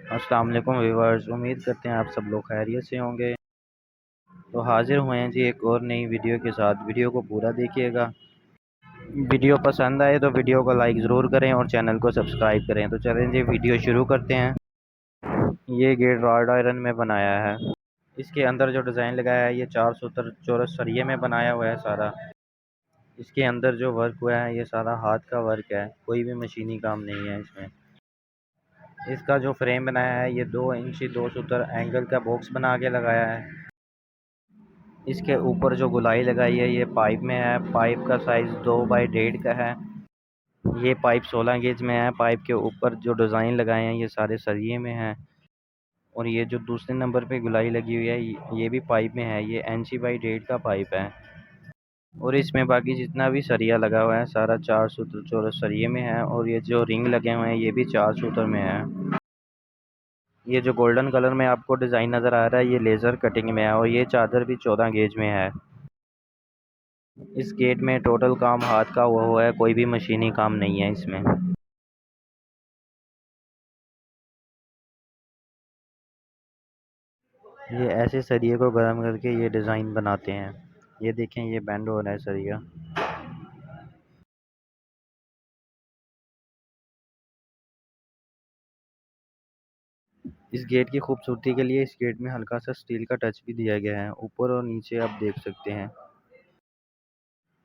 अस्सलाम वालेकुम व्यूअर्स, उम्मीद करते हैं आप सब लोग खैरियत से होंगे। तो हाजिर हुए हैं जी एक और नई वीडियो के साथ। वीडियो को पूरा देखिएगा। वीडियो पसंद आए तो वीडियो को लाइक ज़रूर करें और चैनल को सब्सक्राइब करें। तो चलें जी वीडियो शुरू करते हैं। ये गेट रॉड आयरन में बनाया है। इसके अंदर जो डिज़ाइन लगाया है ये 4 सूत्र चौरस सरिये में बनाया हुआ है सारा। इसके अंदर जो वर्क हुआ है ये सारा हाथ का वर्क है, कोई भी मशीनी काम नहीं है इसमें। इसका जो फ्रेम बनाया है ये 2 इंची 2 सूत्र एंगल का बॉक्स बना के लगाया है। इसके ऊपर जो गोलाई लगाई है ये पाइप में है। पाइप का साइज़ 2 बाई 1.5 का है। ये पाइप 16 गेज में है। पाइप के ऊपर जो डिज़ाइन लगाए हैं ये सारे सरिये में हैं। और ये जो दूसरे नंबर पे गोलाई लगी हुई है ये भी पाइप में है। ये इंची बाई 1.5 का पाइप है। और इसमें बाकी जितना भी सरिया लगा हुआ है सारा 4 सूत्र चौरस सरिये में है। और ये जो रिंग लगे हुए हैं ये भी 4 सूत्र में है। ये जो गोल्डन कलर में आपको डिज़ाइन नज़र आ रहा है ये लेज़र कटिंग में है। और ये चादर भी 14 गेज में है। इस गेट में टोटल काम हाथ का हुआ है, कोई भी मशीनी काम नहीं है इसमें। ये ऐसे सरिये को गर्म करके ये डिज़ाइन बनाते हैं। ये देखें ये बेंड हो रहा है सरिया। इस गेट की खूबसूरती के लिए इस गेट में हल्का सा स्टील का टच भी दिया गया है, ऊपर और नीचे आप देख सकते हैं।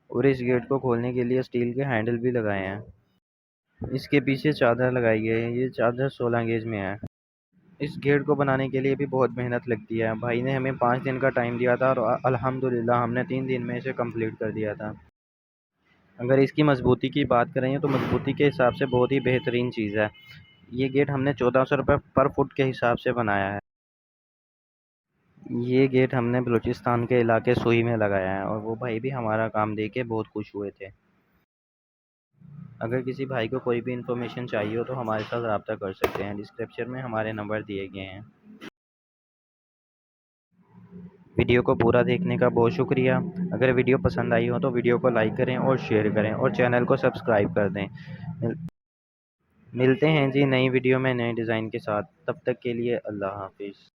और इस गेट को खोलने के लिए स्टील के हैंडल भी लगाए हैं। इसके पीछे चादर लगाई गई है। ये चादर 16 गेज में है। इस गेट को बनाने के लिए भी बहुत मेहनत लगती है। भाई ने हमें 5 दिन का टाइम दिया था और अल्हम्दुलिल्लाह हमने 3 दिन में इसे कंप्लीट कर दिया था। अगर इसकी मजबूती की बात करें तो मजबूती के हिसाब से बहुत ही बेहतरीन चीज़ है। ये गेट हमने 1400 रुपये पर फुट के हिसाब से बनाया है। ये गेट हमने बलूचिस्तान के इलाके सुई में लगाया है और वो भाई भी हमारा काम देख के बहुत खुश हुए थे। अगर किसी भाई को कोई भी इन्फॉर्मेशन चाहिए हो तो हमारे साथ रब्ता कर सकते हैं। डिस्क्रिप्शन में हमारे नंबर दिए गए हैं। वीडियो को पूरा देखने का बहुत शुक्रिया। अगर वीडियो पसंद आई हो तो वीडियो को लाइक करें और शेयर करें और चैनल को सब्सक्राइब कर दें। मिलते हैं जी नई वीडियो में नए डिज़ाइन के साथ। तब तक के लिए अल्लाह हाफिज़।